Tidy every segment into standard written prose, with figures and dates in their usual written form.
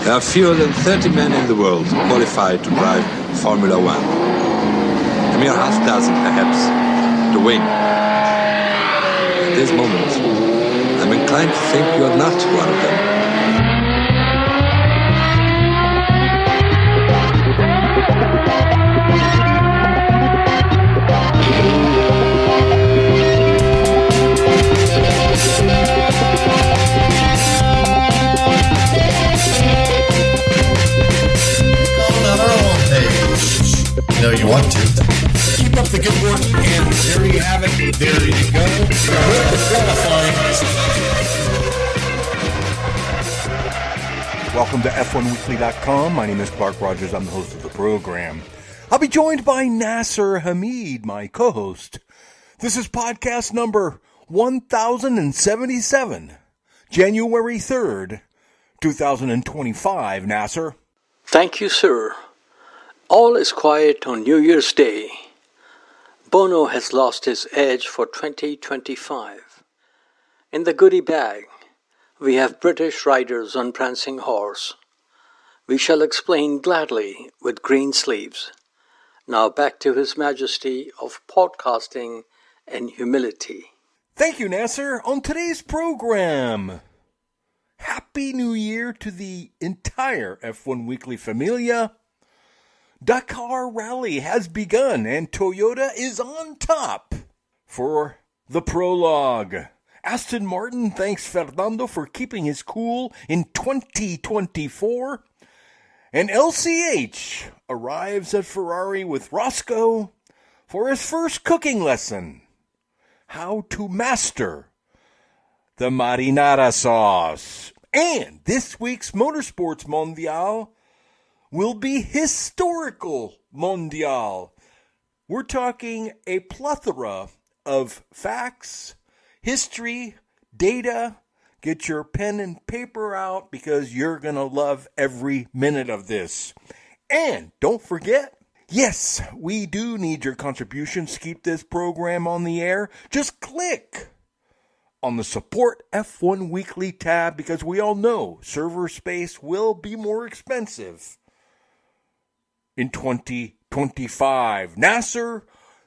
There are fewer than 30 men in the world qualified to drive Formula One. A mere half dozen, perhaps, to win. At this moment, I'm inclined to think you're not one of them. You know you want to. Keep up the good work, and there you have it. There you go. Welcome to F1Weekly.com. My name is Clark Rogers. I'm the host of the program. I'll be joined by Nasir Hamid, my co-host. This is podcast number 1077, January 3rd, 2025. Nasir. Thank you, sir. All is quiet on New Year's Day. Bono has lost his edge for 2025. In the goodie bag, we have British riders on prancing horse. We shall explain gladly with green sleeves. Now back to His Majesty of podcasting and humility. Thank you, Nasir. On today's program, Happy New Year to the entire F1 Weekly familia. Dakar Rally has begun and Toyota is on top. For the prologue, Aston Martin thanks Fernando for keeping his cool in 2024. And LCH arrives at Ferrari with Roscoe for his first cooking lesson. How to master the marinara sauce. And this week's Motorsports Mondial will be Historical Mondial. We're talking a plethora of facts, history, data. Get your pen and paper out because you're going to love every minute of this. And don't forget, yes, we do need your contributions to keep this program on the air. Just click on the Support F1 Weekly tab because we all know server space will be more expensive in 2025. Nasir,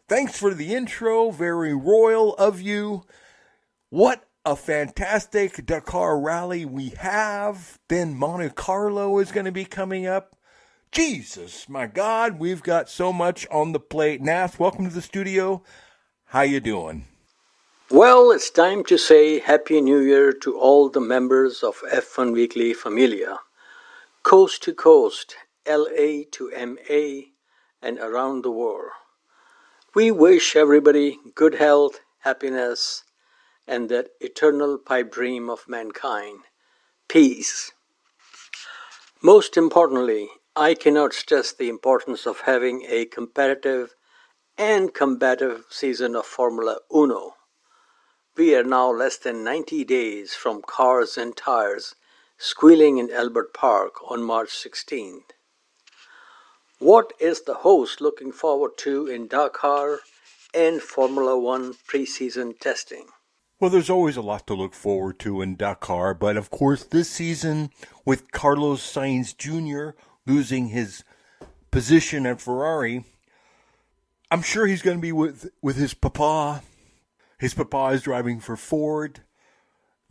thanks for the intro. Very royal of you. What a fantastic Dakar rally we have. Then Monte Carlo is going to be coming up. Jesus, my God, we've got so much on the plate. Nas, welcome to the studio. How you doing? Well, it's time to say Happy New Year to all the members of F1 Weekly familia. Coast to coast, LA to MA, and around the world. We wish everybody good health, happiness, and that eternal pipe dream of mankind, peace. Most importantly, I cannot stress the importance of having a competitive and combative season of Formula Uno. We are now less than 90 days from cars and tires squealing in Albert Park on March 16th. What is the host looking forward to in Dakar and Formula One preseason testing? Well, there's always a lot to look forward to in Dakar, but of course this season with Carlos Sainz Jr. losing his position at Ferrari, I'm sure he's going to be with his papa. His papa is driving for Ford,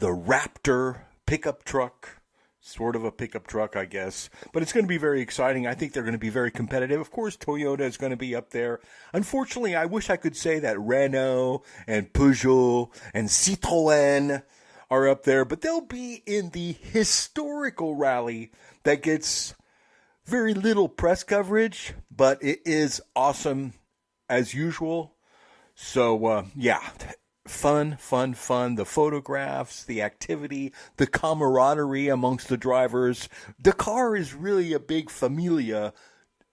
the Raptor pickup truck. Sort of a pickup truck, I guess. But it's going to be very exciting. I think they're going to be very competitive. Of course, Toyota is going to be up there. Unfortunately, I wish I could say that Renault and Peugeot and Citroën are up there. But they'll be in the historical rally that gets very little press coverage. But it is awesome as usual. So, yeah. Fun. The photographs, the activity, the camaraderie amongst the drivers. Dakar is really a big familia,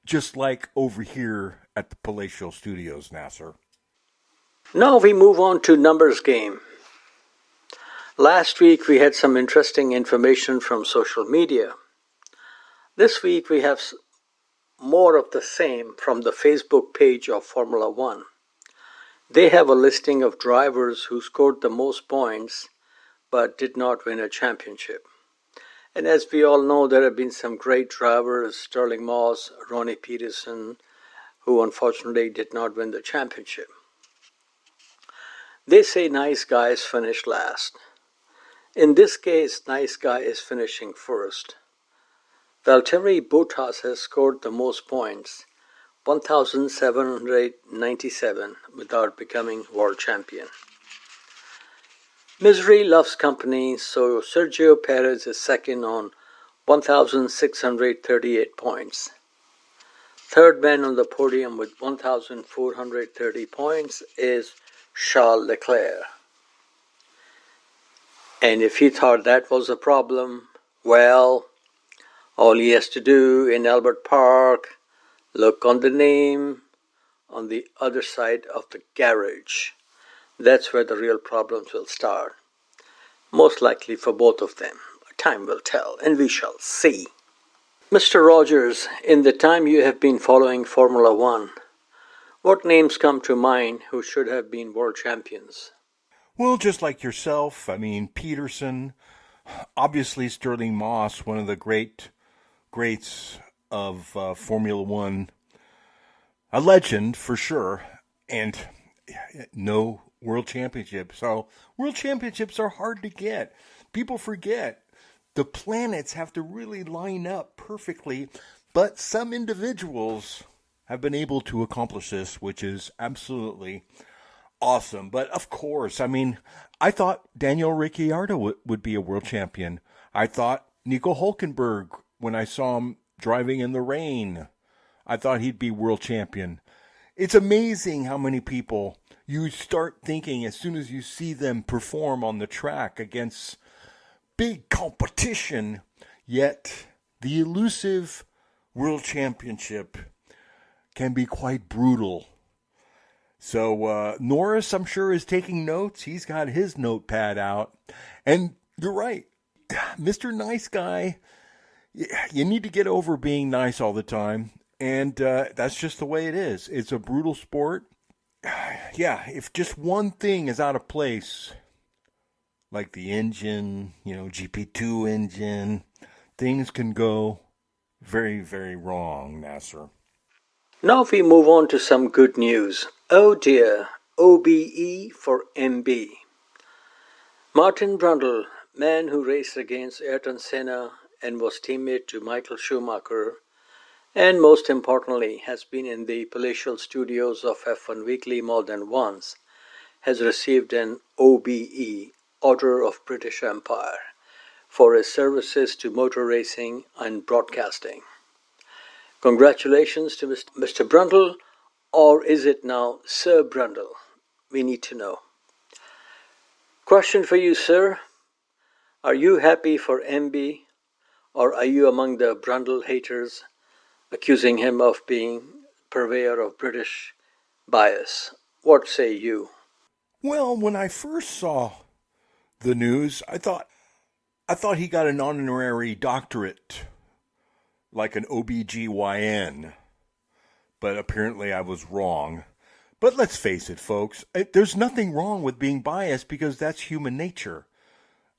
just like over here at the Palatial Studios, Nasir. Now we move on to numbers game. Last week we had some interesting information from social media. This week we have more of the same from the Facebook page of Formula One. They have a listing of drivers who scored the most points but did not win a championship. And as we all know, there have been some great drivers, Sterling Moss, Ronnie Peterson, who unfortunately did not win the championship. They say nice guys finish last. In this case, nice guy is finishing first. Valtteri Bottas has scored the most points, 1,797, without becoming world champion. Misery loves company, so Sergio Perez is second on 1,638 points. Third man on the podium with 1,430 points is Charles Leclerc. And if he thought that was a problem, well, all he has to do in Albert Park, look on the name on the other side of the garage. That's where the real problems will start. Most likely for both of them. Time will tell, and we shall see. Mr. Rogers, in the time you have been following Formula One, what names come to mind who should have been world champions? Well, just like yourself, I mean, Peterson, obviously Sterling Moss, one of the greats of Formula One, a legend for sure, and no world championship. So world championships are hard to get. People forget the planets have to really line up perfectly, but some individuals have been able to accomplish this, which is absolutely awesome. But of course, I mean, I thought Daniel Ricciardo would be a world champion. I thought Nico Hulkenberg, when I saw him driving in the rain, I thought he'd be world champion. It's amazing how many people you start thinking as soon as you see them perform on the track against big competition, yet the elusive world championship can be quite brutal. So Norris, I'm sure, is taking notes. He's got his notepad out. And you're right, Mr. Nice Guy, you need to get over being nice all the time. And that's just the way it is. It's a brutal sport. Yeah, if just one thing is out of place, like the engine, GP2 engine, things can go very, very wrong, Nasir. Now we move on to some good news. Oh dear, OBE for MB. Martin Brundle, man who raced against Ayrton Senna and was teammate to Michael Schumacher, and most importantly has been in the palatial studios of F1 Weekly more than once, has received an OBE, Order of British Empire, for his services to motor racing and broadcasting. Congratulations to Mr. Brundle, or is it now Sir Brundle? We need to know. Question for you, sir. Are you happy for MB, or are you among the Brundle haters accusing him of being purveyor of British bias? What say you? Well, when I first saw the news, I thought he got an honorary doctorate, like an OBGYN, but apparently I was wrong. But let's face it, folks, there's nothing wrong with being biased because that's human nature.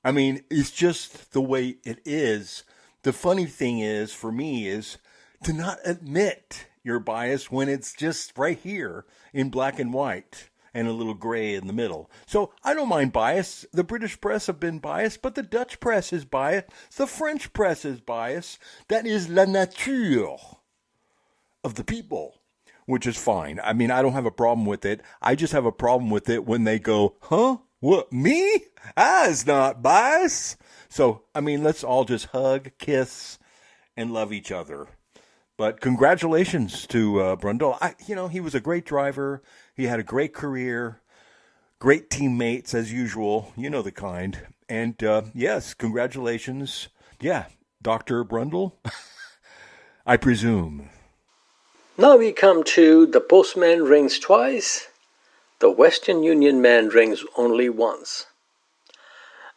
I mean, it's just the way it is. The funny thing is, for me, is to not admit your bias when it's just right here in black and white and a little gray in the middle. So I don't mind bias. The British press have been biased, but the Dutch press is biased. The French press is biased. That is la nature of the people, which is fine. I mean, I don't have a problem with it. I just have a problem with it when they go, huh? What, me? I's not biased. So, I mean, let's all just hug, kiss, and love each other. But congratulations to Brundle. He was a great driver. He had a great career, great teammates as usual. You know the kind. And yes, congratulations. Yeah, Dr. Brundle, I presume. Now we come to the postman rings twice, the Western Union man rings only once.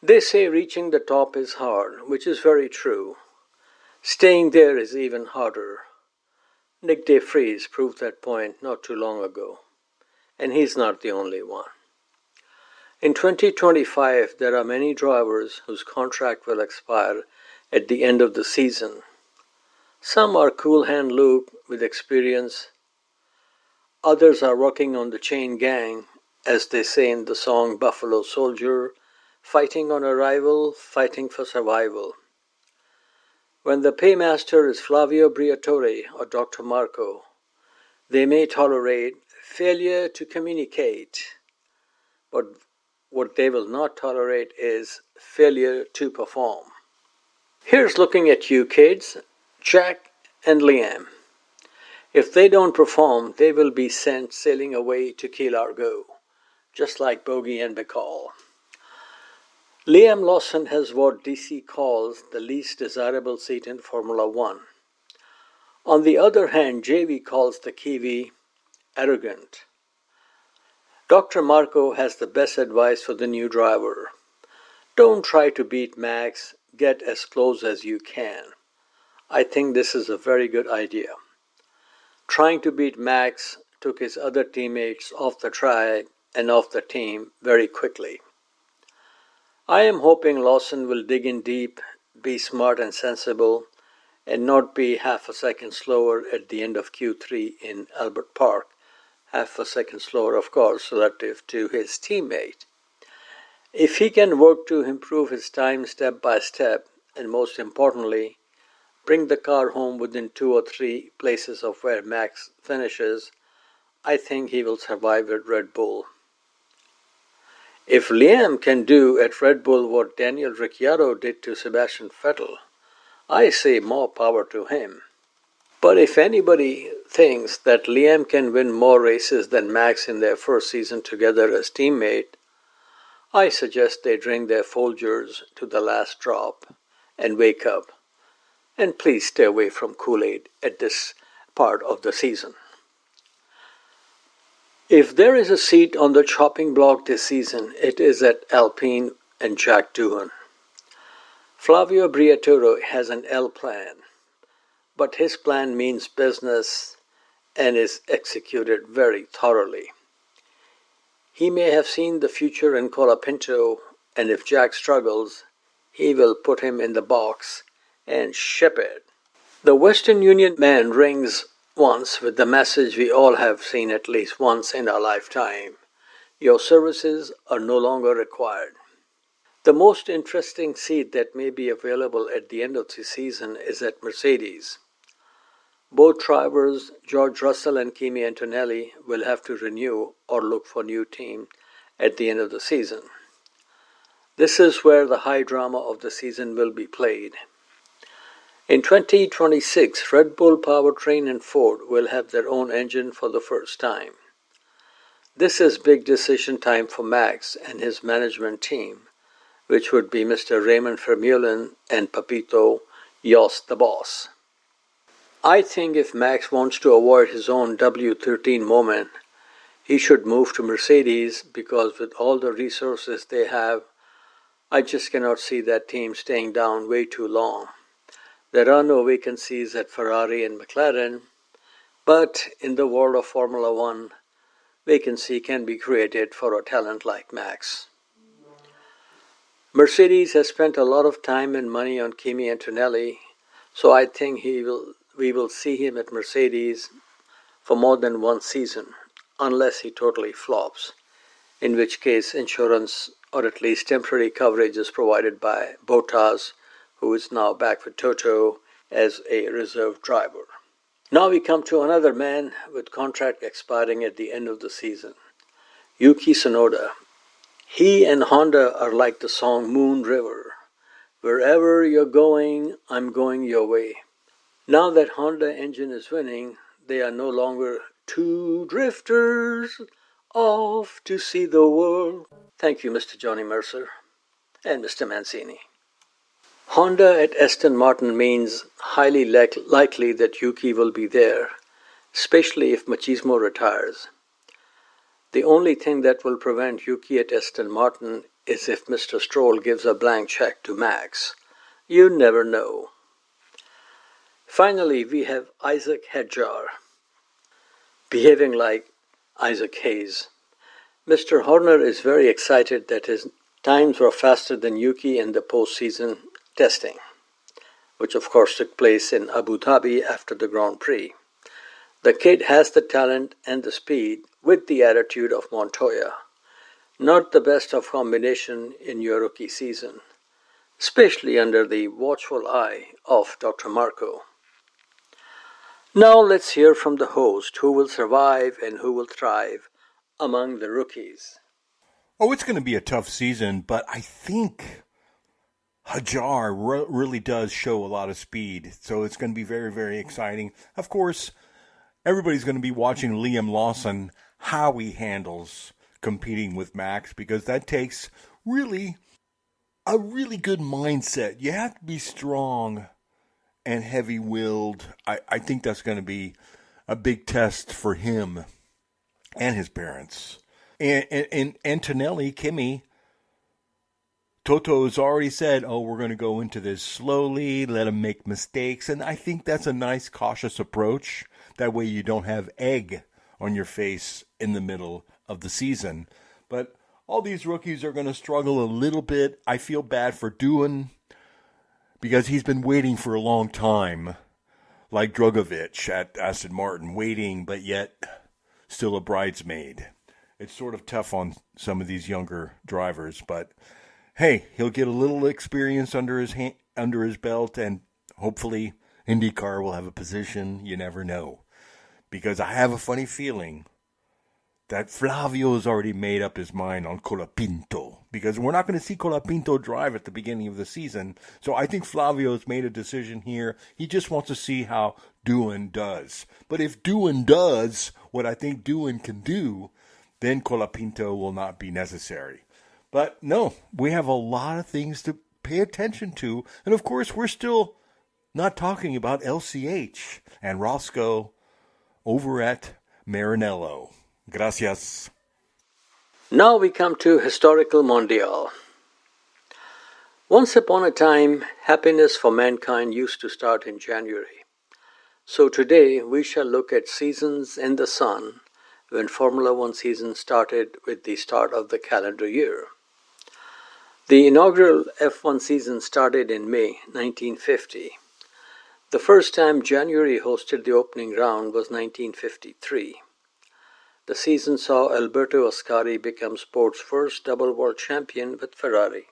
They say reaching the top is hard, which is very true. Staying there is even harder. Nick De Vries proved that point not too long ago, and he's not the only one. In 2025, there are many drivers whose contract will expire at the end of the season. Some are cool hand Luke with experience. Others are working on the chain gang, as they say in the song Buffalo Soldier, fighting on arrival, fighting for survival. When the paymaster is Flavio Briatore or Dr. Marco, they may tolerate failure to communicate, but what they will not tolerate is failure to perform. Here's looking at you kids, Jack and Liam. If they don't perform, they will be sent sailing away to Key Largo, just like Bogey and Bacall. Liam Lawson has what DC calls the least desirable seat in Formula One. On the other hand, JV calls the Kiwi arrogant. Dr. Marco has the best advice for the new driver. Don't try to beat Max, get as close as you can. I think this is a very good idea. Trying to beat Max took his other teammates off the track and off the team very quickly. I am hoping Lawson will dig in deep, be smart and sensible, and not be half a second slower at the end of Q3 in Albert Park. Half a second slower, of course, relative to his teammate. If he can work to improve his time step by step, and most importantly, bring the car home within 2 or 3 places of where Max finishes, I think he will survive at Red Bull. If Liam can do at Red Bull what Daniel Ricciardo did to Sebastian Vettel, I say more power to him. But if anybody thinks that Liam can win more races than Max in their first season together as teammate, I suggest they drink their Folgers to the last drop and wake up. And please stay away from Kool-Aid at this part of the season. If there is a seat on the chopping block this season, it is at Alpine and Jack Doohan. Flavio Briatore has an L plan, but his plan means business and is executed very thoroughly. He may have seen the future in Colapinto, and if Jack struggles, he will put him in the box and ship it. The Western Union man rings once with the message we all have seen at least once in our lifetime. Your services are no longer required. The most interesting seat that may be available at the end of the season is at Mercedes. Both drivers, George Russell and Kimi Antonelli, will have to renew or look for new team at the end of the season. This is where the high drama of the season will be played. In 2026, Red Bull Powertrain and Ford will have their own engine for the first time. This is big decision time for Max and his management team, which would be Mr. Raymond Vermeulen and Papito Jos the boss. I think if Max wants to avoid his own W13 moment, he should move to Mercedes because with all the resources they have, I just cannot see that team staying down way too long. There are no vacancies at Ferrari and McLaren, but in the world of Formula One, vacancy can be created for a talent like Max. Mercedes has spent a lot of time and money on Kimi Antonelli, so I think we will see him at Mercedes for more than one season, unless he totally flops, in which case insurance or at least temporary coverage is provided by Bottas, who is now back with Toto as a reserve driver. Now we come to another man with contract expiring at the end of the season, Yuki Tsunoda. He and Honda are like the song Moon River. Wherever you're going, I'm going your way. Now that Honda engine is winning, they are no longer two drifters off to see the world. Thank you, Mr. Johnny Mercer and Mr. Mancini. Honda at Aston Martin means highly likely that Yuki will be there, especially if Machismo retires. The only thing that will prevent Yuki at Aston Martin is if Mr. Stroll gives a blank check to Max. You never know. Finally, we have Isaac Hadjar, behaving like Isaac Hayes. Mr. Horner is very excited that his times were faster than Yuki in the postseason testing. which of course took place in Abu Dhabi after the Grand Prix. The kid has the talent and the speed with the attitude of Montoya. Not the best of combination in your rookie season, especially under the watchful eye of Dr. Marco. Now let's hear from the host who will survive and who will thrive among the rookies. Oh, it's going to be a tough season, but I think Hajar really does show a lot of speed, so it's going to be very, very exciting. Of course, everybody's going to be watching Liam Lawson, how he handles competing with Max, because that takes a really good mindset. You have to be strong and heavy-willed. I think that's going to be a big test for him and his parents. And Antonelli, Kimi, Toto has already said, we're going to go into this slowly, let him make mistakes. And I think that's a nice, cautious approach. That way you don't have egg on your face in the middle of the season. But all these rookies are going to struggle a little bit. I feel bad for Doohan because he's been waiting for a long time, like Drogovic at Aston Martin, waiting, but yet still a bridesmaid. It's sort of tough on some of these younger drivers, but hey, he'll get a little experience under his belt, and hopefully IndyCar will have a position. You never know. Because I have a funny feeling that Flavio has already made up his mind on Colapinto. Because we're not going to see Colapinto drive at the beginning of the season. So I think Flavio has made a decision here. He just wants to see how Doohan does. But if Doohan does what I think Doohan can do, then Colapinto will not be necessary. But no, we have a lot of things to pay attention to. And of course, we're still not talking about LCH and Roscoe over at Maranello. Gracias. Now we come to Historical Mondial. Once upon a time, happiness for mankind used to start in January. So today we shall look at seasons in the sun when Formula One season started with the start of the calendar year. The inaugural F1 season started in May 1950. The first time January hosted the opening round was 1953. The season saw Alberto Ascari become sport's first double world champion with Ferrari.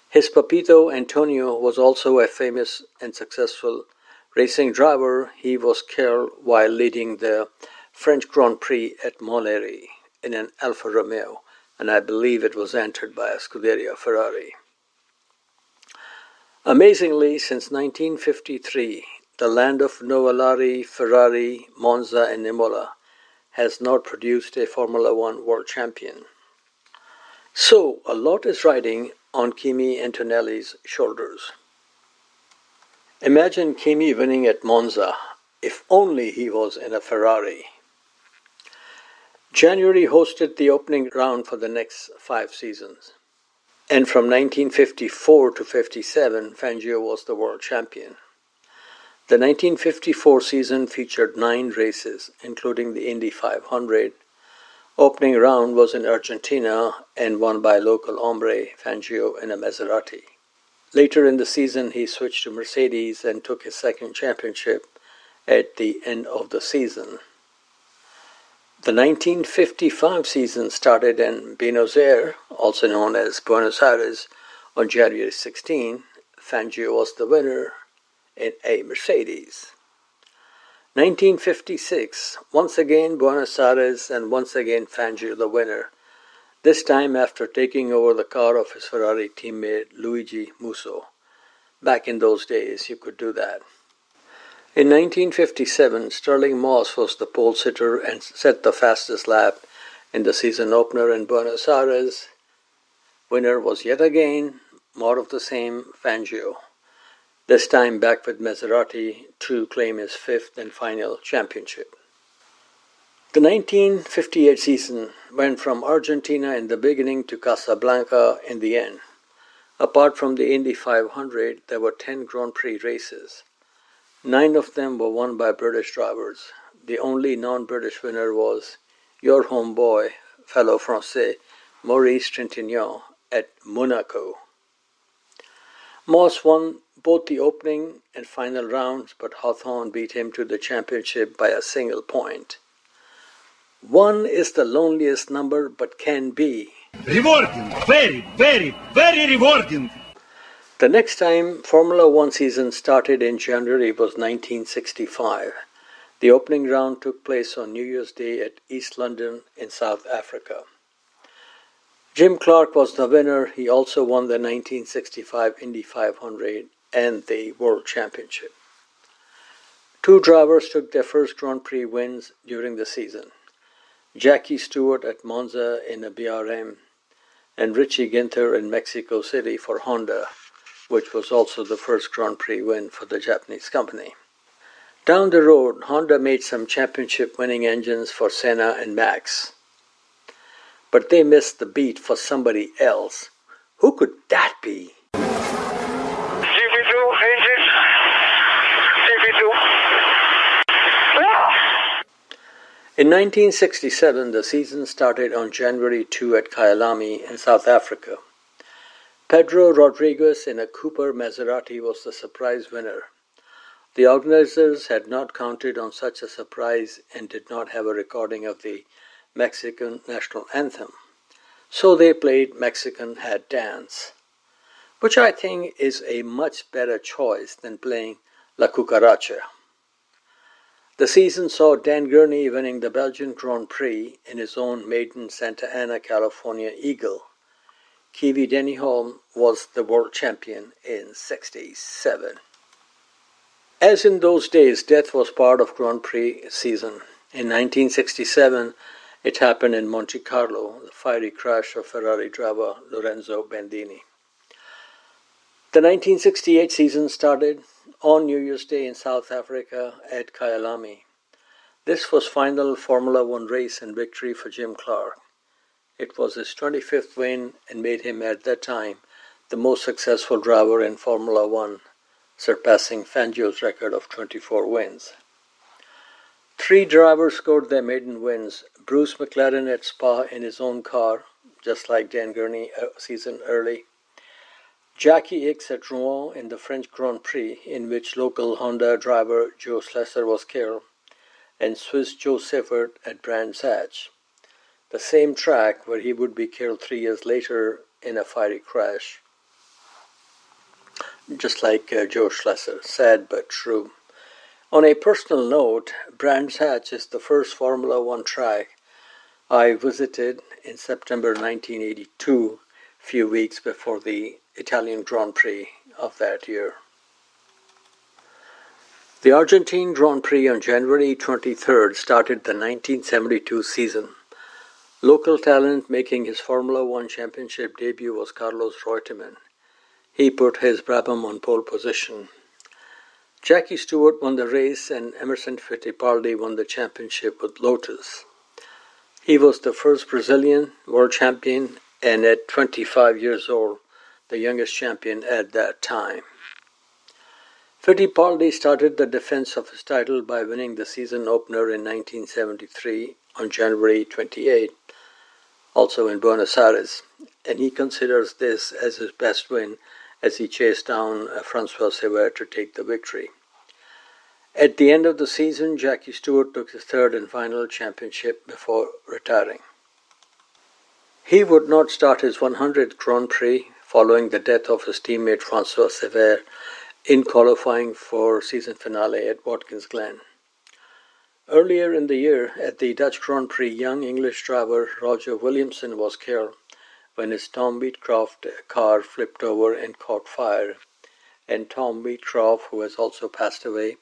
His papito Antonio was also a famous and successful racing driver. He was killed while leading the French Grand Prix at Montlhéry in an Alfa Romeo, and I believe it was entered by a Scuderia Ferrari. Amazingly, since 1953, the land of Nuvolari, Ferrari, Monza, and Imola has not produced a Formula One world champion. So, a lot is riding on Kimi Antonelli's shoulders. Imagine Kimi winning at Monza, if only he was in a Ferrari. January hosted the opening round for the next 5 seasons. And from 1954 to 57, Fangio was the world champion. The 1954 season featured 9 races, including the Indy 500. Opening round was in Argentina and won by local hombre Fangio in a Maserati. Later in the season, he switched to Mercedes and took his second championship at the end of the season. The 1955 season started in Buenos Aires, also known as Buenos Aires, on January 16. Fangio was the winner in a Mercedes. 1956, once again Buenos Aires and once again Fangio the winner, this time after taking over the car of his Ferrari teammate Luigi Musso. Back in those days, you could do that. In 1957, Stirling Moss was the pole sitter and set the fastest lap in the season opener in Buenos Aires. Winner was yet again, more of the same, Fangio. This time back with Maserati to claim his 5th and final championship. The 1958 season went from Argentina in the beginning to Casablanca in the end. Apart from the Indy 500, there were 10 Grand Prix races. 9 of them were won by British drivers. The only non-British winner was your homeboy, fellow Français, Maurice Trintignant at Monaco. Moss won both the opening and final rounds, but Hawthorne beat him to the championship by a single point. One is the loneliest number, but can be rewarding, very, very, very rewarding. The next time Formula One season started in January was 1965. The opening round took place on New Year's Day at East London in South Africa. Jim Clark was the winner. He also won the 1965 Indy 500 and the World Championship. Two drivers took their first Grand Prix wins during the season. Jackie Stewart at Monza in a BRM and Richie Ginther in Mexico City for Honda, which was also the first Grand Prix win for the Japanese company. Down the road, Honda made some championship-winning engines for Senna and Max. But they missed the beat for somebody else. Who could that be? In 1967, the season started on January 2 at Kyalami in South Africa. Pedro Rodriguez in a Cooper Maserati was the surprise winner. The organizers had not counted on such a surprise and did not have a recording of the Mexican national anthem. So they played Mexican Hat Dance, which I think is a much better choice than playing La Cucaracha. The season saw Dan Gurney winning the Belgian Grand Prix in his own maiden Santa Ana, California Eagle. Kiwi Denny Holm was the world champion in '67. As in those days, death was part of Grand Prix season. In 1967, it happened in Monte Carlo, the fiery crash of Ferrari driver Lorenzo Bandini. The 1968 season started on New Year's Day in South Africa at Kyalami. This was final Formula One race and victory for Jim Clark. It was his 25th win and made him at that time the most successful driver in Formula One, surpassing Fangio's record of 24 wins. Three drivers scored their maiden wins. Bruce McLaren at Spa in his own car, just like Dan Gurney a season early. Jackie Ickx at Rouen in the French Grand Prix, in which local Honda driver Joe Slesser was killed, and Swiss Joe Siffert at Brands Hatch, the same track where he would be killed 3 years later in a fiery crash. Just like Joe Schlesser, sad but true. On a personal note, Brands Hatch is the first Formula One track I visited in September 1982, few weeks before the Italian Grand Prix of that year. The Argentine Grand Prix on January 23rd started the 1972 season. Local talent making his Formula One championship debut was Carlos Reutemann. He put his Brabham on pole position. Jackie Stewart won the race and Emerson Fittipaldi won the championship with Lotus. He was the first Brazilian world champion and at 25 years old, the youngest champion at that time. Fittipaldi started the defense of his title by winning the season opener in 1973 on January 28, also in Buenos Aires, and he considers this as his best win as he chased down Francois Sever to take the victory. At the end of the season, Jackie Stewart took his third and final championship before retiring. He would not start his 100th Grand Prix following the death of his teammate Francois Sever in qualifying for season finale at Watkins Glen. Earlier in the year, at the Dutch Grand Prix, young English driver Roger Williamson was killed when his Tom Wheatcroft car flipped over and caught fire. And Tom Wheatcroft, who has also passed away,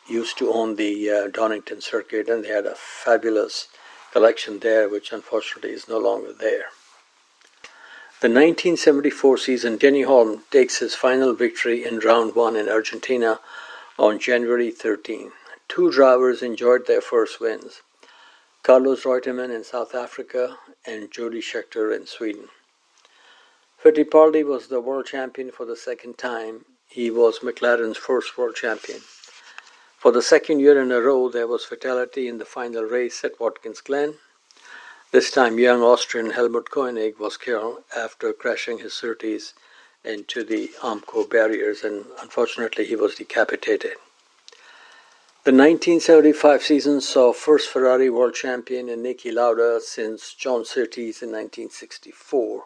used to own the Donington circuit, and they had a fabulous collection there, which unfortunately is no longer there. The 1974 season, Denny Holm takes his final victory in round 1 in Argentina on January 13. Two drivers enjoyed their first wins, Carlos Reutemann in South Africa and Jody Scheckter in Sweden. Fittipaldi was the world champion for the second time. He was McLaren's first world champion. For the second year in a row, there was fatality in the final race at Watkins Glen. This time, young Austrian Helmut Koenig was killed after crashing his Surtees into the Armco barriers, and unfortunately he was decapitated. The 1975 season saw first Ferrari world champion in Niki Lauda since John Surtees in 1964.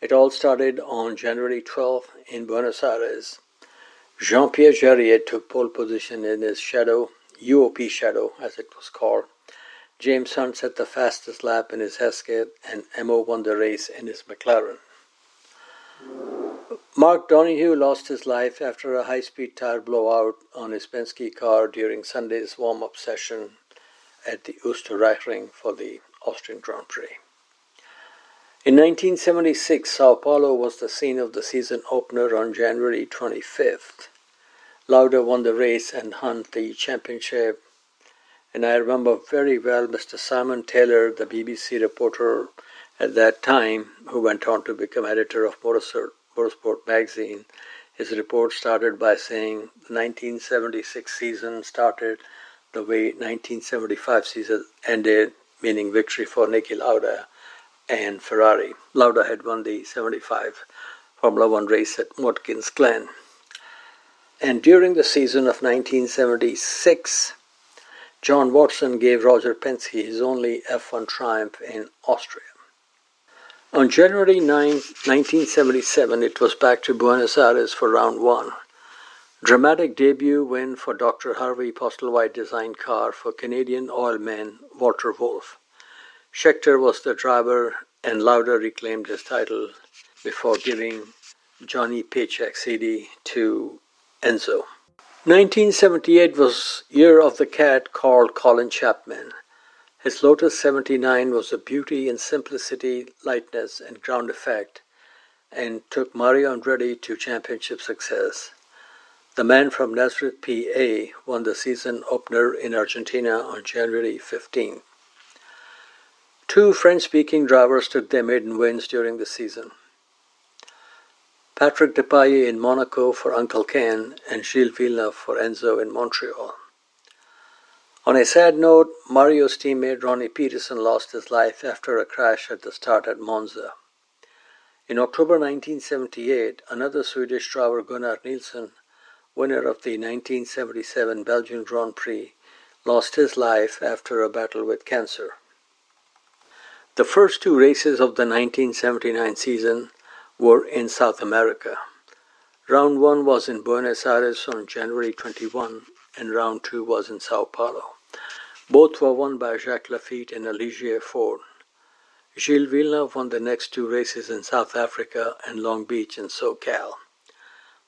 It all started on January 12 in Buenos Aires. Jean-Pierre Jarier took pole position in his shadow, UOP shadow as it was called. James Hunt set the fastest lap in his Hesketh, and Emo won the race in his McLaren. Mark Donohue lost his life after a high-speed tire blowout on his Penske car during Sunday's warm-up session at the Österreichring for the Austrian Grand Prix. In 1976, Sao Paulo was the scene of the season opener on January 25th. Lauda won the race and Hunt the championship. And I remember very well Mr. Simon Taylor, the BBC reporter at that time, who went on to become editor of Motorsport magazine. His report started by saying the 1976 season started the way 1975 season ended, meaning victory for Niki Lauda and Ferrari. Lauda had won the 75 Formula One race at Watkins Glen. And during the season of 1976, John Watson gave Roger Penske his only F1 triumph in Austria. On January 9, 1977, it was back to Buenos Aires for round one. Dramatic debut win for Dr. Harvey Postlewhite designed car for Canadian oilman Walter Wolf. Scheckter was the driver and Lauda reclaimed his title before giving Johnny Paycheck CD to Enzo. 1978 was year of the cat called Colin Chapman. His Lotus 79 was a beauty in simplicity, lightness, and ground effect, and took Mario Andretti to championship success. The man from Nazareth, PA, won the season opener in Argentina on January 15. Two French-speaking drivers took their maiden wins during the season. Patrick Depailler in Monaco for Uncle Ken and Gilles Villeneuve for Enzo in Montreal. On a sad note, Mario's teammate Ronnie Peterson lost his life after a crash at the start at Monza. In October 1978, another Swedish driver, Gunnar Nilsson, winner of the 1977 Belgian Grand Prix, lost his life after a battle with cancer. The first two races of the 1979 season were in South America. Round 1 was in Buenos Aires on January 21 and round 2 was in Sao Paulo. Both were won by Jacques Lafitte and a Ligier Ford. Gilles Villeneuve won the next two races in South Africa and Long Beach in SoCal.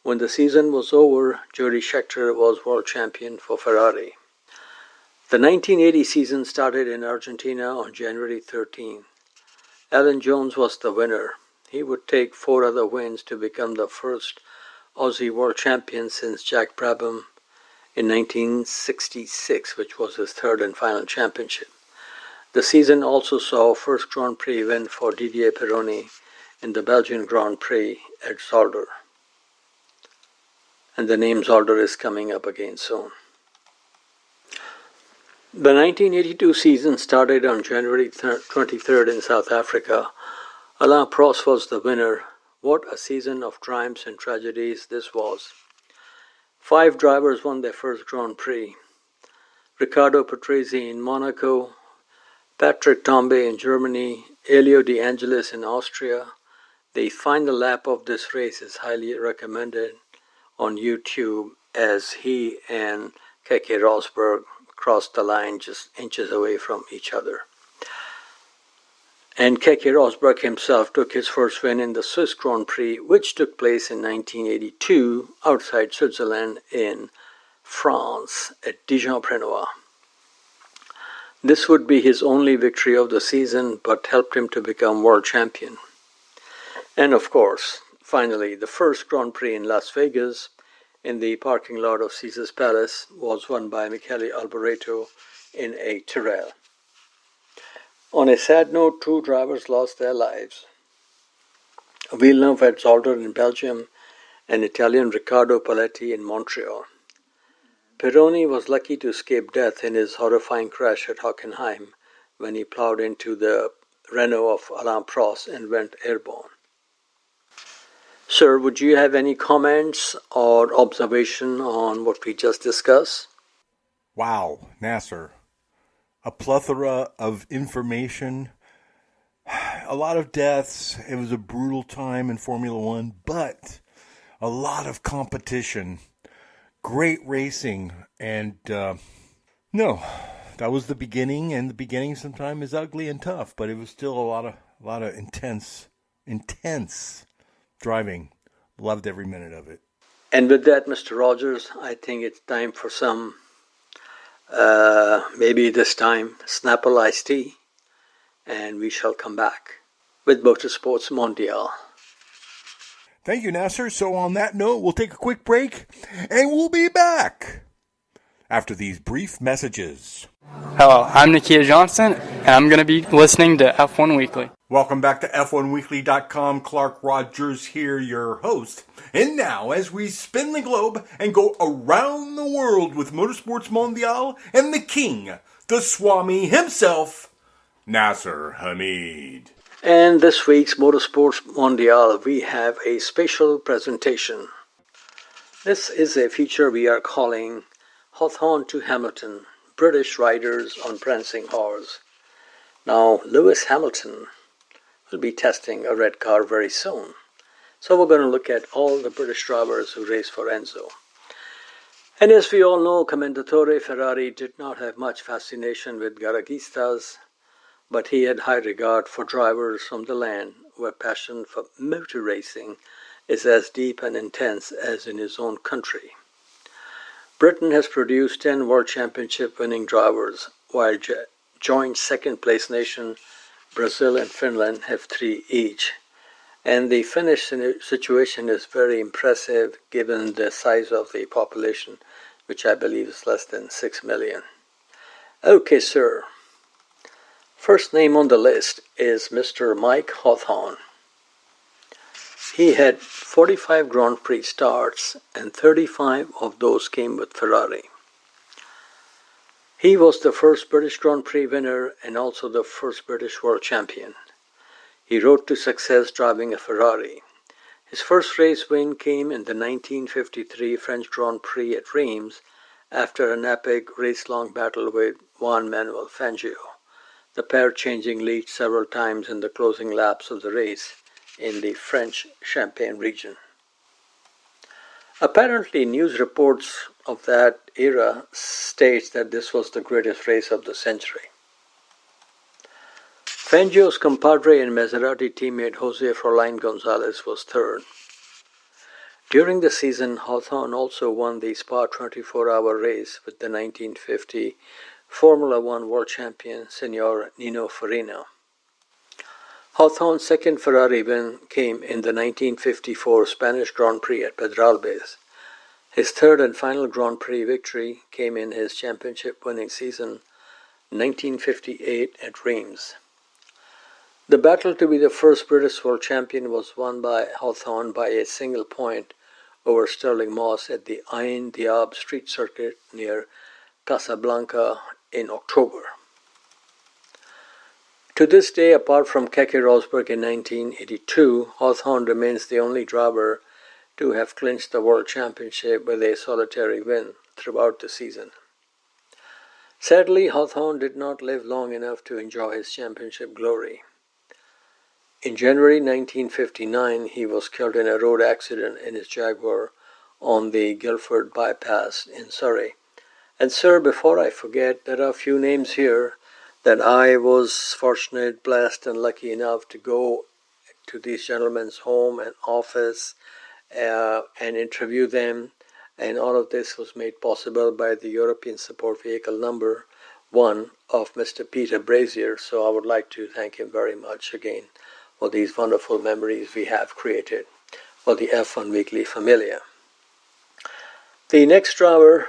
When the season was over, Jody Scheckter was world champion for Ferrari. The 1980 season started in Argentina on January 13. Alan Jones was the winner. He would take 4 other wins to become the first Aussie world champion since Jack Brabham in 1966, which was his third and final championship. The season also saw first Grand Prix win for Didier Pironi in the Belgian Grand Prix at Zolder. And the name Zolder is coming up again soon. The 1982 season started on January 23rd in South Africa. Alain Prost was the winner. What a season of triumphs and tragedies this was. 5 drivers won their first Grand Prix. Riccardo Patrese in Monaco, Patrick Tambay in Germany, Elio De Angelis in Austria. The final lap of this race is highly recommended on YouTube as he and Keke Rosberg crossed the line just inches away from each other. And Keke Rosberg himself took his first win in the Swiss Grand Prix, which took place in 1982 outside Switzerland in France at Dijon-Prenois. This would be his only victory of the season, but helped him to become world champion. And of course, finally, the first Grand Prix in Las Vegas in the parking lot of Caesars Palace was won by Michele Alboreto in a Tyrrell. On a sad note, 2 drivers lost their lives. Villeneuve at Zolder in Belgium and Italian Riccardo Paletti in Montreal. Pironi was lucky to escape death in his horrifying crash at Hockenheim when he plowed into the Renault of Alain Prost and went airborne. Sir, would you have any comments or observation on what we just discussed? Wow, Nasir. A plethora of information, a lot of deaths. It was a brutal time in Formula One, but a lot of competition, great racing, and no, that was the beginning, and the beginning sometimes is ugly and tough, but it was still a lot of intense driving. Loved every minute of it. And with that, Mr. Rogers, I think it's time for some, maybe this time, Snapple iced tea, and we shall come back with Motorsports Mondial. Thank you, Nasir. So on that note, we'll take a quick break, and we'll be back after these brief messages. Hello, I'm Nakia Johnson, and I'm going to be listening to F1 Weekly. Welcome back to F1Weekly.com. Clark Rogers here, your host. And now, as we spin the globe and go around the world with Motorsports Mondial and the king, the Swami himself, Nasir Hamid. And this week's Motorsports Mondial, we have a special presentation. This is a feature we are calling Hawthorne to Hamilton, British Riders on Prancing Horse. Now, Lewis Hamilton will be testing a red car very soon. So we're going to look at all the British drivers who race for Enzo. And as we all know, Commendatore Ferrari did not have much fascination with garagistas, but he had high regard for drivers from the land where passion for motor racing is as deep and intense as in his own country. Britain has produced 10 World Championship winning drivers, while joint second-place nation Brazil and Finland have 3 each. And the Finnish situation is very impressive given the size of the population, which I believe is less than 6 million. Okay, sir. First name on the list is Mr. Mike Hawthorne. He had 45 Grand Prix starts, and 35 of those came with Ferrari. He was the first British Grand Prix winner and also the first British World Champion. He rode to success driving a Ferrari. His first race win came in the 1953 French Grand Prix at Reims after an epic race-long battle with Juan Manuel Fangio, the pair changing lead several times in the closing laps of the race in the French Champagne region. Apparently, news reports of that era states that this was the greatest race of the century. Fangio's compadre and Maserati teammate Jose Froline Gonzalez was third. During the season, Hawthorne also won the Spa 24-hour race with the 1950 Formula One World Champion Senor Nino Farina. Hawthorne's second Ferrari win came in the 1954 Spanish Grand Prix at Pedralbes. His third and final Grand Prix victory came in his championship-winning season, 1958 at Reims. The battle to be the first British world champion was won by Hawthorne by a single point over Sterling Moss at the Ain Diab street circuit near Casablanca in October. To this day, apart from Keke Rosberg in 1982, Hawthorne remains the only driver to have clinched the World Championship with a solitary win throughout the season. Sadly, Hawthorne did not live long enough to enjoy his championship glory. In January 1959, he was killed in a road accident in his Jaguar on the Guildford bypass in Surrey. And sir, before I forget, there are a few names here that I was fortunate, blessed, and lucky enough to go to these gentlemen's home and office and interview them. And all of this was made possible by the European Support Vehicle number 1 of Mr. Peter Brazier. So I would like to thank him very much again for these wonderful memories we have created for the F1 Weekly Familia. The next driver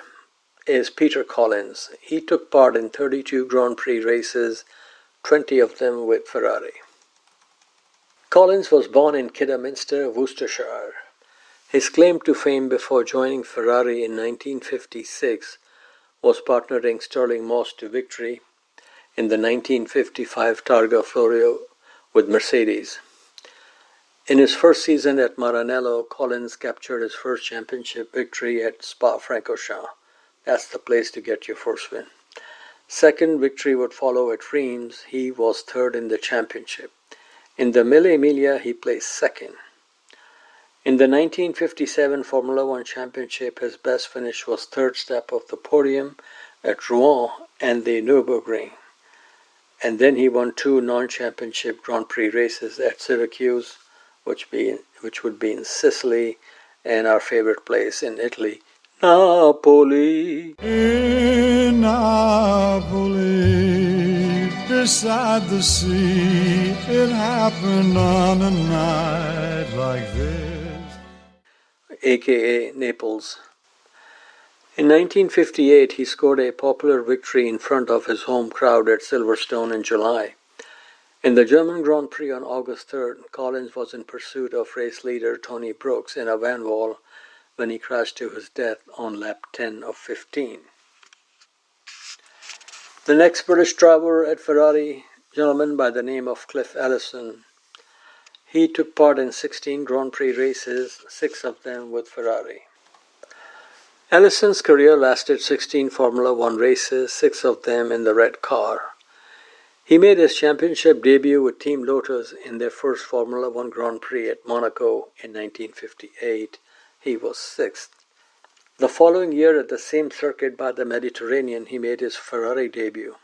is Peter Collins. He took part in 32 Grand Prix races, 20 of them with Ferrari. Collins was born in Kidderminster, Worcestershire. His claim to fame before joining Ferrari in 1956 was partnering Sterling Moss to victory in the 1955 Targa Florio with Mercedes. In his first season at Maranello, Collins captured his first championship victory at Spa-Francorchamps. That's the place to get your first win. Second victory would follow at Reims. He was third in the championship. In the Mille Miglia, he placed second. In the 1957 Formula One Championship, his best finish was third step of the podium at Rouen and the Nürburgring. And then he won two non-championship Grand Prix races at Syracuse, which would be in Sicily, and our favorite place in Italy, Napoli. In Napoli, beside the sea, it happened on a night like this, aka Naples. In 1958, he scored a popular victory in front of his home crowd at Silverstone in July. In the German Grand Prix on August 3rd, Collins was in pursuit of race leader Tony Brooks in a van wall when he crashed to his death on lap 10 of 15. The next British driver at Ferrari, a gentleman by the name of Cliff Allison. He took part in 16 Grand Prix races, 6 of them with Ferrari. Allison's career lasted 16 Formula One races, 6 of them in the red car. He made his championship debut with Team Lotus in their first Formula One Grand Prix at Monaco in 1958. He was 6th. The following year at the same circuit by the Mediterranean, he made his Ferrari debut.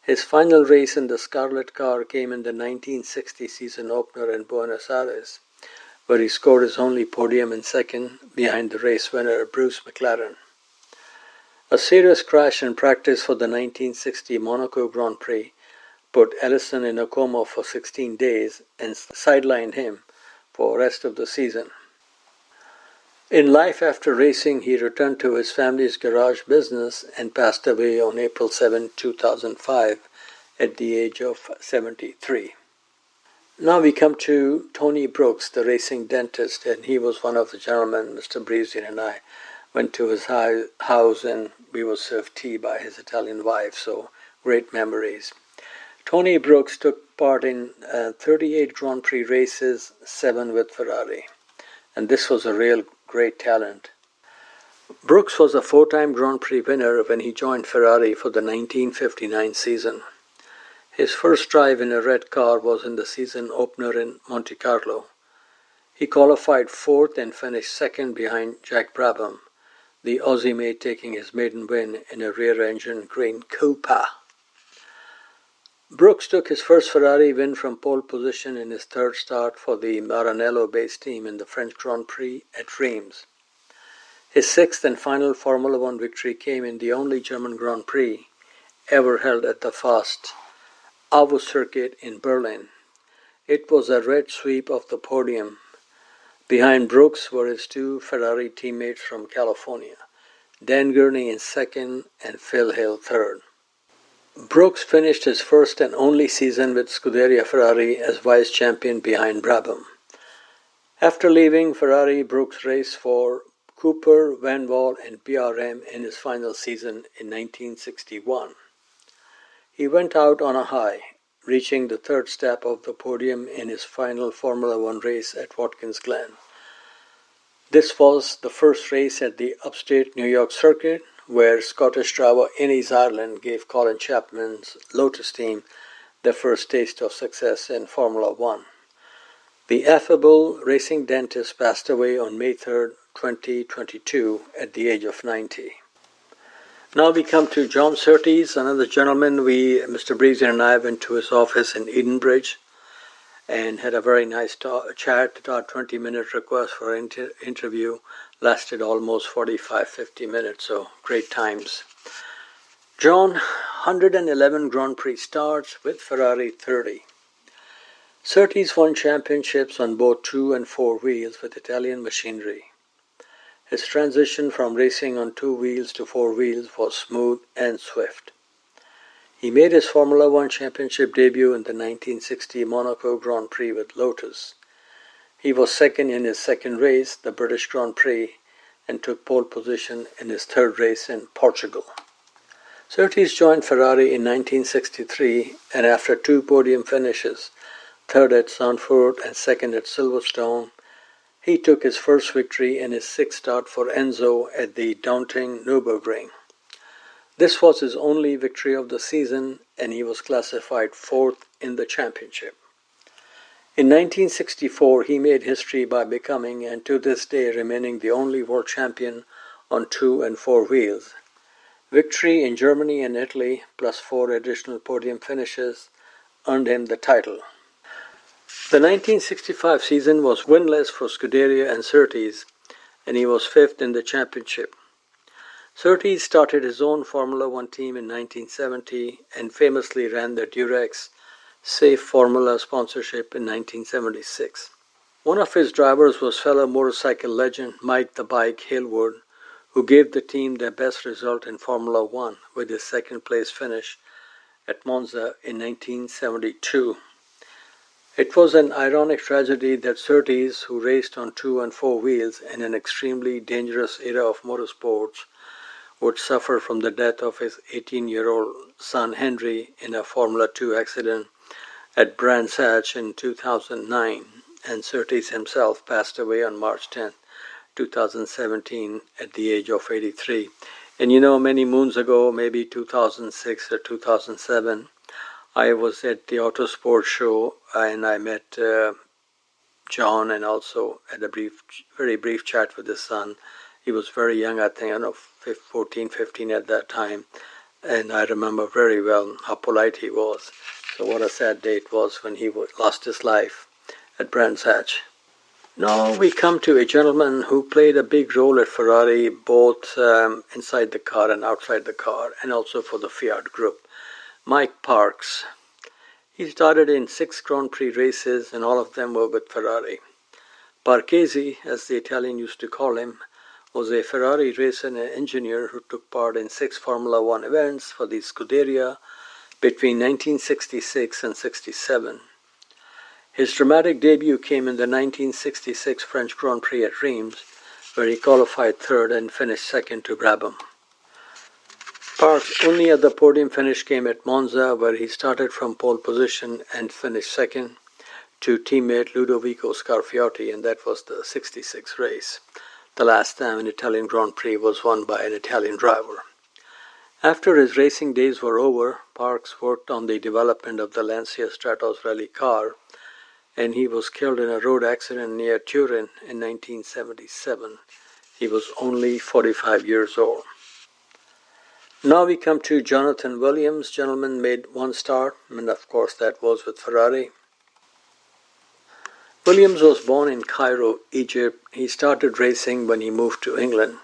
His final race in the Scarlet Car came in the 1960 season opener in Buenos Aires, where he scored his only podium in second behind the race winner Bruce McLaren. A serious crash in practice for the 1960 Monaco Grand Prix put Allison in a coma for 16 days and sidelined him for the rest of the season. In life after racing, he returned to his family's garage business and passed away on April 7, 2005 at the age of 73. Now we come to Tony Brooks, the racing dentist, and he was one of the gentlemen. Mr. Breezy and I went to his house and we were served tea by his Italian wife, so great memories. Tony Brooks took part in 38 Grand Prix races, 7 with Ferrari, and this was a real great talent. Brooks was a 4-time Grand Prix winner when he joined Ferrari for the 1959 season. His first drive in a red car was in the season opener in Monte Carlo. He qualified 4th and finished 2nd behind Jack Brabham, the Aussie mate taking his maiden win in a rear-engine green Coupe. Brooks took his first Ferrari win from pole position in his third start for the Maranello-based team in the French Grand Prix at Reims. His 6th and final Formula One victory came in the only German Grand Prix ever held at the fast Aarhus circuit in Berlin. It was a red sweep of the podium. Behind Brooks were his 2 Ferrari teammates from California, Dan Gurney in 2nd and Phil Hill 3rd. Brooks finished his first and only season with Scuderia Ferrari as vice champion behind Brabham. After leaving Ferrari, Brooks raced for Cooper, Van Wall and BRM in his final season in 1961. He went out on a high, reaching the 3rd step of the podium in his final Formula One race at Watkins Glen. This was the first race at the upstate New York circuit, where Scottish driver Innes Ireland gave Colin Chapman's Lotus team their first taste of success in Formula One. The affable racing dentist passed away on May 3, 2022 at the age of 90. Now we come to John Surtees, another gentleman. Mr. Breezy and I went to his office in Edenbridge and had a very nice chat. Our 20-minute request for an interview lasted almost 45-50 minutes, so great times. John, 111 Grand Prix starts with Ferrari 30. Surtees won championships on both 2 and 4 wheels with Italian machinery. His transition from racing on 2 wheels to 4 wheels was smooth and swift. He made his Formula One championship debut in the 1960 Monaco Grand Prix with Lotus. He was 2nd in his 2nd race, the British Grand Prix, and took pole position in his 3rd race in Portugal. Surtees joined Ferrari in 1963, and after 2 podium finishes, third at Zandvoort and second at Silverstone, he took his first victory in his sixth start for Enzo at the daunting Nürburgring. This was his only victory of the season, and he was classified fourth in the championship. In 1964, he made history by becoming, and to this day remaining, the only world champion on 2 and 4 wheels. Victory in Germany and Italy, plus 4 additional podium finishes, earned him the title. The 1965 season was winless for Scuderia and Surtees, and he was fifth in the championship. Surtees started his own Formula One team in 1970 and famously ran the Durex Safe Formula sponsorship in 1976. One of his drivers was fellow motorcycle legend Mike the Bike Hailwood, who gave the team their best result in Formula One with his second place finish at Monza in 1972. It was an ironic tragedy that Surtees, who raced on 2 and 4 wheels in an extremely dangerous era of motorsports, would suffer from the death of his 18-year-old son Henry in a Formula 2 accident at Brands Hatch in 2009, and Surtees himself passed away on March 10, 2017 at the age of 83. And many moons ago, maybe 2006 or 2007, I was at the Autosport show and I met John, and also had a very brief chat with his son. He was very young, I think, 14, 15 at that time. And I remember very well how polite he was. So what a sad day it was when he lost his life at Brands Hatch. Now we come to a gentleman who played a big role at Ferrari, both inside the car and outside the car, and also for the Fiat Group, Mike Parkes. He started in 6 Grand Prix races, and all of them were with Ferrari. Parchesi, as the Italian used to call him, was a Ferrari racer and engineer who took part in 6 Formula One events for the Scuderia between 1966 and 67. His dramatic debut came in the 1966 French Grand Prix at Reims, where he qualified third and finished second to Brabham. Parkes' only other podium finish came at Monza, where he started from pole position and finished second to teammate Ludovico Scarfiotti, and that was the 66 race, the last time an Italian Grand Prix was won by an Italian driver. After his racing days were over, Parkes worked on the development of the Lancia Stratos rally car, and he was killed in a road accident near Turin in 1977. He was only 45 years old. Now we come to Jonathan Williams. Gentleman made 1 start, and of course that was with Ferrari. Williams was born in Cairo, Egypt. He started racing when he moved to England.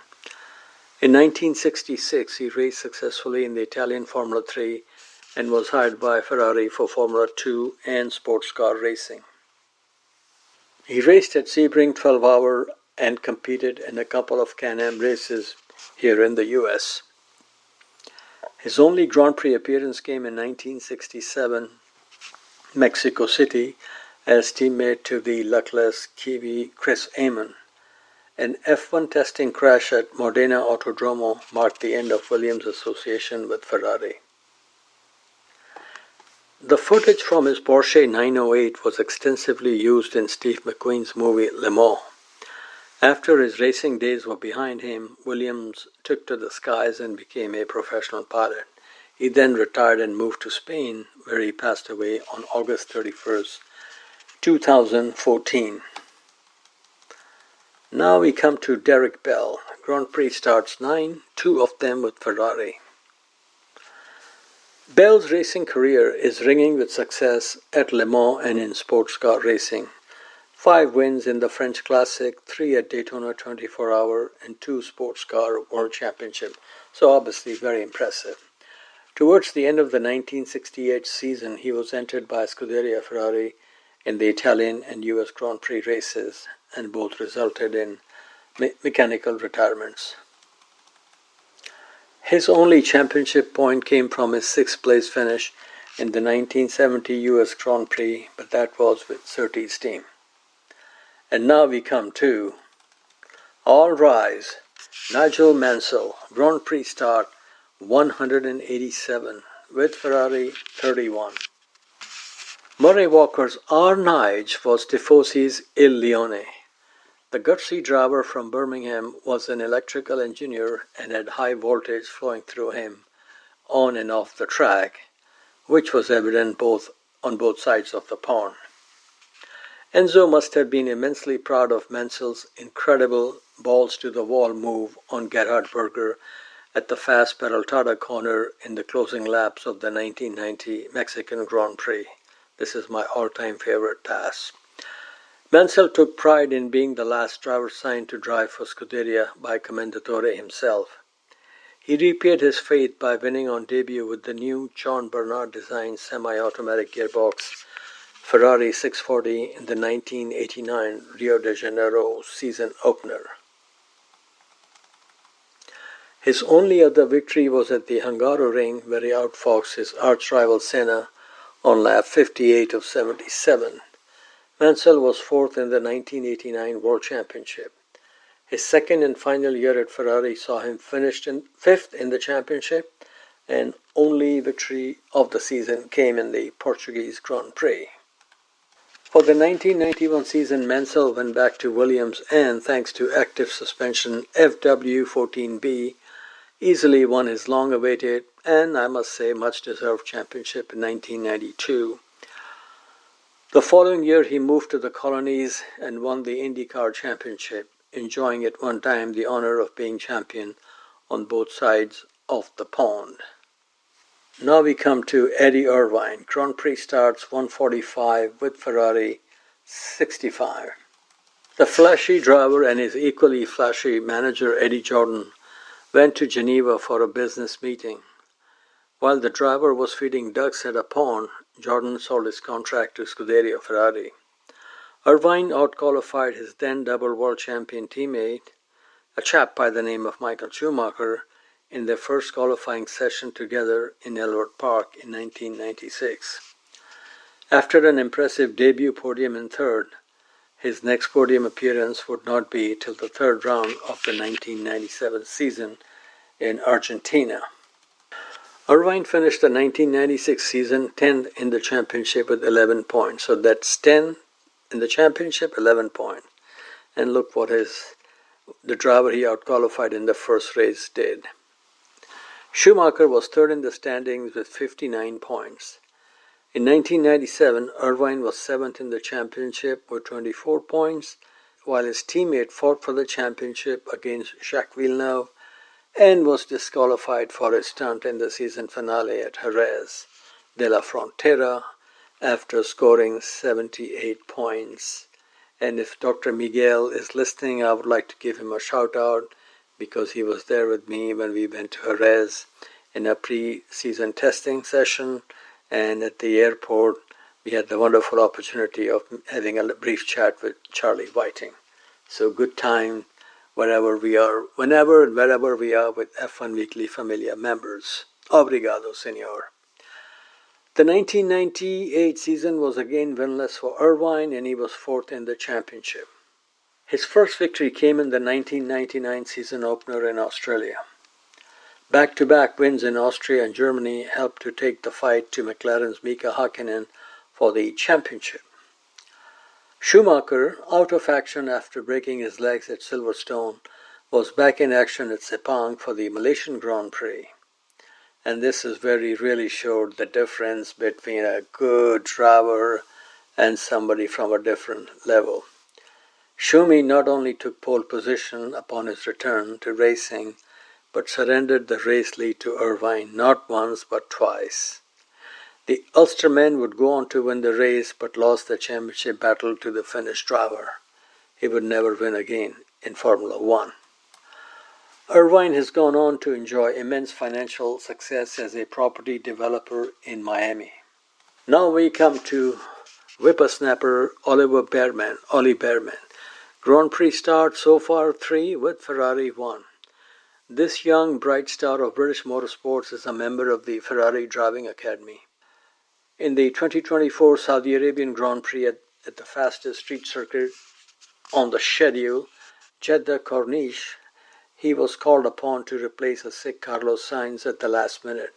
In 1966, he raced successfully in the Italian Formula 3 and was hired by Ferrari for Formula 2 and sports car racing. He raced at Sebring 12 Hour and competed in a couple of Can-Am races here in the US. His only Grand Prix appearance came in 1967, Mexico City, as teammate to the luckless Kiwi Chris Amon. An F1 testing crash at Modena Autodromo marked the end of Williams' association with Ferrari. The footage from his Porsche 908 was extensively used in Steve McQueen's movie Le Mans. After his racing days were behind him, Williams took to the skies and became a professional pilot. He then retired and moved to Spain, where he passed away on August 31st, 2014. Now we come to Derek Bell. Grand Prix starts 9, 2 of them with Ferrari. Bell's racing career is ringing with success at Le Mans and in sports car racing. 5 wins in the French Classic, 3 at Daytona 24 Hour, and 2 sports car world championship. So obviously very impressive. Towards the end of the 1968 season, he was entered by Scuderia Ferrari in the Italian and US Grand Prix races, and both resulted in mechanical retirements. His only championship point came from his 6th place finish in the 1970 US Grand Prix, but that was with Surtees' team. And now we come to All Rise, Nigel Mansell, Grand Prix start 187, with Ferrari 31. Murray Walker's R-Nige was Tifosi's Il Leone. The gutsy driver from Birmingham was an electrical engineer and had high voltage flowing through him on and off the track, which was evident on both sides of the pond. Enzo must have been immensely proud of Mansell's incredible balls-to-the-wall move on Gerhard Berger at the fast Peraltada corner in the closing laps of the 1990 Mexican Grand Prix. This is my all-time favorite pass. Mansell took pride in being the last driver signed to drive for Scuderia by Commendatore himself. He repaid his faith by winning on debut with the new John Bernard-designed semi-automatic gearbox Ferrari 640 in the 1989 Rio de Janeiro season opener. His only other victory was at the Hungaroring, where he outfoxed his arch-rival Senna on lap 58 of 77. Mansell was fourth in the 1989 World Championship. His second and final year at Ferrari saw him finish fifth in the championship, and only victory of the season came in the Portuguese Grand Prix. For the 1991 season, Mansell went back to Williams and, thanks to active suspension FW14B, easily won his long-awaited and, I must say, much-deserved championship in 1992. The following year, he moved to the colonies and won the IndyCar Championship, enjoying at one time the honor of being champion on both sides of the pond. Now we come to Eddie Irvine, Grand Prix starts 145 with Ferrari 65. The flashy driver and his equally flashy manager Eddie Jordan went to Geneva for a business meeting. While the driver was feeding ducks at a pond, Jordan sold his contract to Scuderia Ferrari. Irvine outqualified his then double world champion teammate, a chap by the name of Michael Schumacher, in their first qualifying session together in Albert Park in 1996. After an impressive debut podium in third, his next podium appearance would not be till the third round of the 1997 season in Argentina. Irvine finished the 1996 season 10th in the championship with 11 points. So that's 10 in the championship, 11 points. And look what the driver he outqualified in the first race did. Schumacher was third in the standings with 59 points. In 1997, Irvine was seventh in the championship with 24 points, while his teammate fought for the championship against Jacques Villeneuve and was disqualified for his stunt in the season finale at Jerez de la Frontera after scoring 78 points. And if Dr. Miguel is listening, I would like to give him a shout out because he was there with me when we went to Jerez in a pre-season testing session, and at the airport we had the wonderful opportunity of having a brief chat with Charlie Whiting. So good time whenever we are with F1 Weekly Familia members. Obrigado, senor. The 1998 season was again winless for Irvine, and he was fourth in the championship. His first victory came in the 1999 season opener in Australia. Back-to-back wins in Austria and Germany helped to take the fight to McLaren's Mika Hakkinen for the championship. Schumacher, out of action after breaking his legs at Silverstone, was back in action at Sepang for the Malaysian Grand Prix. And this is where he really showed the difference between a good driver and somebody from a different level. Schumi not only took pole position upon his return to racing, but surrendered the race lead to Irvine not once but twice. The Ulsterman would go on to win the race but lost the championship battle to the Finnish driver. He would never win again in Formula One. Irvine has gone on to enjoy immense financial success as a property developer in Miami. Now we come to whippersnapper Ollie Bearman. Grand Prix start so far 3 with Ferrari 1. This young bright star of British motorsports is a member of the Ferrari Driving Academy. In the 2024 Saudi Arabian Grand Prix at the fastest street circuit on the schedule, Jeddah Corniche, he was called upon to replace a sick Carlos Sainz at the last minute.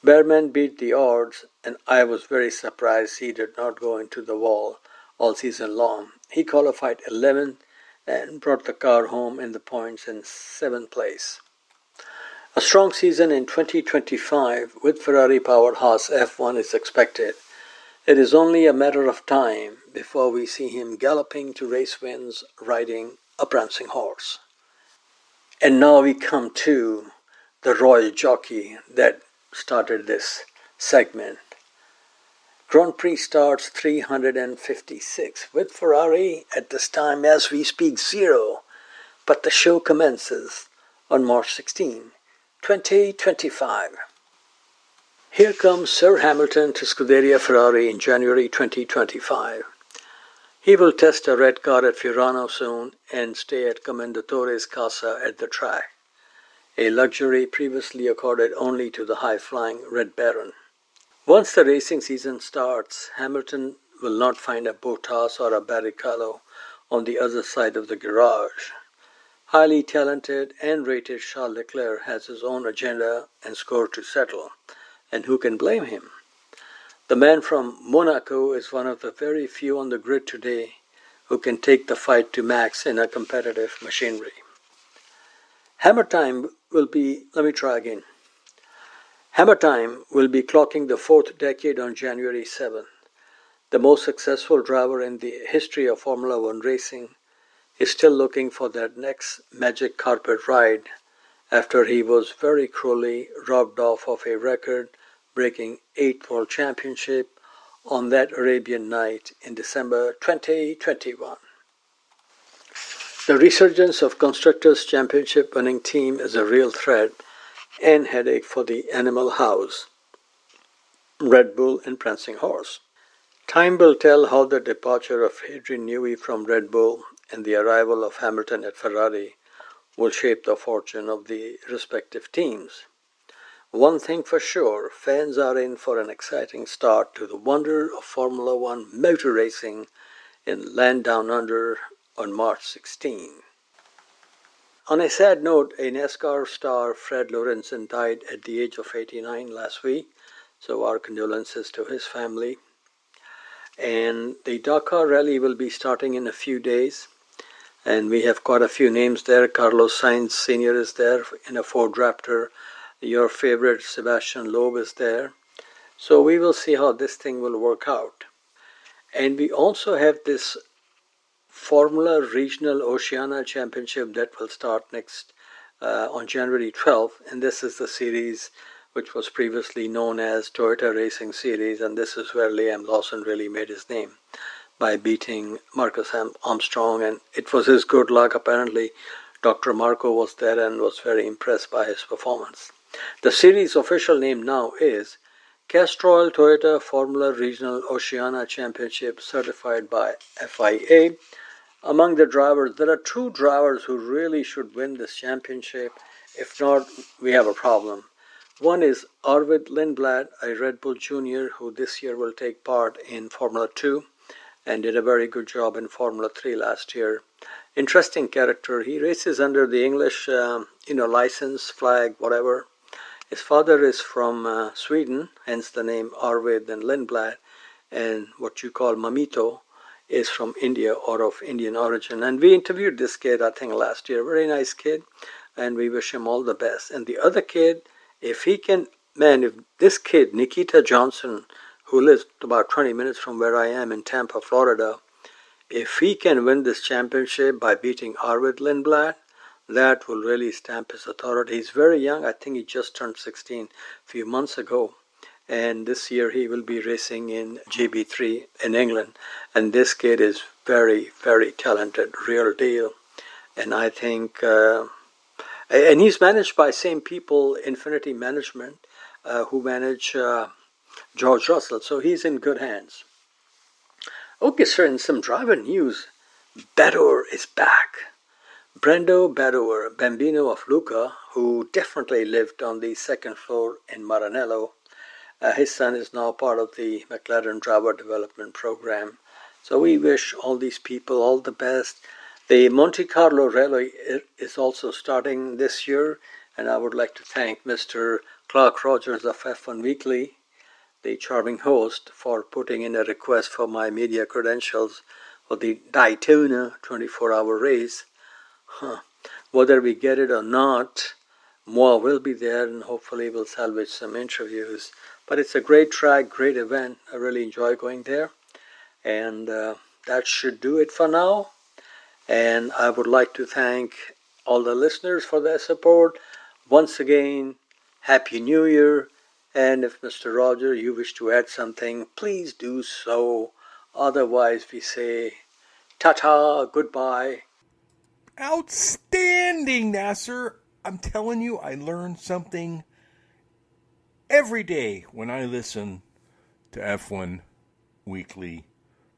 Behrman beat the odds, and I was very surprised he did not go into the wall all season long. He qualified 11th and brought the car home in the points in 7th place. A strong season in 2025 with Ferrari-powered Haas F1 is expected. It is only a matter of time before we see him galloping to race wins riding a prancing horse. And now we come to the royal jockey that started this segment. Grand Prix starts 356 with Ferrari at this time as we speak 0, but the show commences on March 16, 2025. Here comes Sir Hamilton to Scuderia Ferrari in January 2025. He will test a red car at Fiorano soon and stay at Commendatore's Casa at the track, a luxury previously accorded only to the high-flying Red Baron. Once the racing season starts, Hamilton will not find a Bottas or a Barrichello on the other side of the garage. Highly talented and rated Charles Leclerc has his own agenda and score to settle, and who can blame him? The man from Monaco is one of the very few on the grid today who can take the fight to max in a competitive machinery. Hammer time will be clocking the 4th decade on January 7th. The most successful driver in the history of Formula One racing is still looking for that next magic carpet ride after he was very cruelly robbed off of a record-breaking 8th World Championship on that Arabian night in December 2021. The resurgence of Constructors' Championship winning team is a real threat and headache for the Animal House, Red Bull and Prancing Horse. Time will tell how the departure of Adrian Newey from Red Bull and the arrival of Hamilton at Ferrari will shape the fortune of the respective teams. One thing for sure, fans are in for an exciting start to the wonder of Formula One motor racing in Land Down Under on March 16. On a sad note, a NASCAR star, Fred Lorenzen, died at the age of 89 last week, so our condolences to his family. And the Dakar Rally will be starting in a few days, and we have quite a few names there. Carlos Sainz Sr. is there in a Ford Raptor. Your favorite Sebastian Loeb is there. So we will see how this thing will work out. And we also have this Formula Regional Oceania Championship that will start next on January 12th. And this is the series which was previously known as Toyota Racing Series. And this is where Liam Lawson really made his name by beating Marcus Armstrong. And it was his good luck. Apparently, Dr. Marco was there and was very impressed by his performance. The series' official name now is Castrol Toyota Formula Regional Oceania Championship, certified by FIA. Among the drivers, there are 2 drivers who really should win this championship. If not, we have a problem. One is Arvid Lindblad, a Red Bull Junior, who this year will take part in Formula 2 and did a very good job in Formula 3 last year. Interesting character. He races under the English, license, flag, whatever. His father is from Sweden, hence the name Arvid and Lindblad, and what you call Mamito is from India or of Indian origin. And we interviewed this kid, I think, last year. Very nice kid, and we wish him all the best. And the other kid, if this kid, Nikita Johnson, who lives about 20 minutes from where I am in Tampa, Florida, if he can win this championship by beating Arvid Lindblad, that will really stamp his authority. He's very young. I think he just turned 16 a few months ago. And this year he will be racing in GB3 in England. And this kid is very, very talented, real deal. And I think, and he's managed by same people, Infinity Management, who manage George Russell. So he's in good hands. Okay, sir, in some driver news, Badoer is back. Brando Badoer, Bambino of Lucca, who definitely lived on the second floor in Maranello. His son is now part of the McLaren driver development program. So we wish all these people all the best. The Monte Carlo Rally is also starting this year. And I would like to thank Mr. Clark Rogers of F1 Weekly, the charming host, for putting in a request for my media credentials for the Daytona 24-hour race. Whether we get it or not, more will be there, and hopefully we'll salvage some interviews. But it's a great track, great event. I really enjoy going there. And that should do it for now. And I would like to thank all the listeners for their support. Once again, Happy New Year. And if Mr. Roger, you wish to add something, please do so. Otherwise, we say ta-ta, goodbye. Outstanding, Nasir. I'm telling you, I learn something every day when I listen to F1 Weekly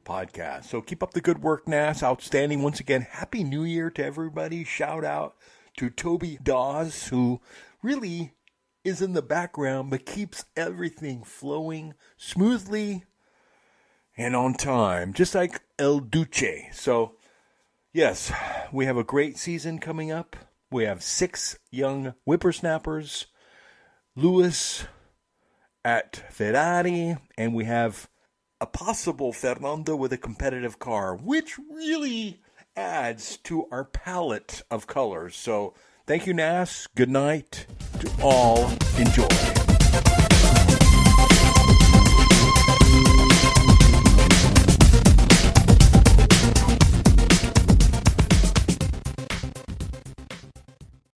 podcast. So keep up the good work, Nas. Outstanding. Once again, Happy New Year to everybody. Shout out to Toby Dawes, who really is in the background but keeps everything flowing smoothly and on time, just like El Duce. So, yes, we have a great season coming up. We have 6 young whippersnappers, Lewis at Ferrari, and we have a possible Fernando with a competitive car, which really adds to our palette of colors. So thank you, Nas. Good night to all. Enjoy.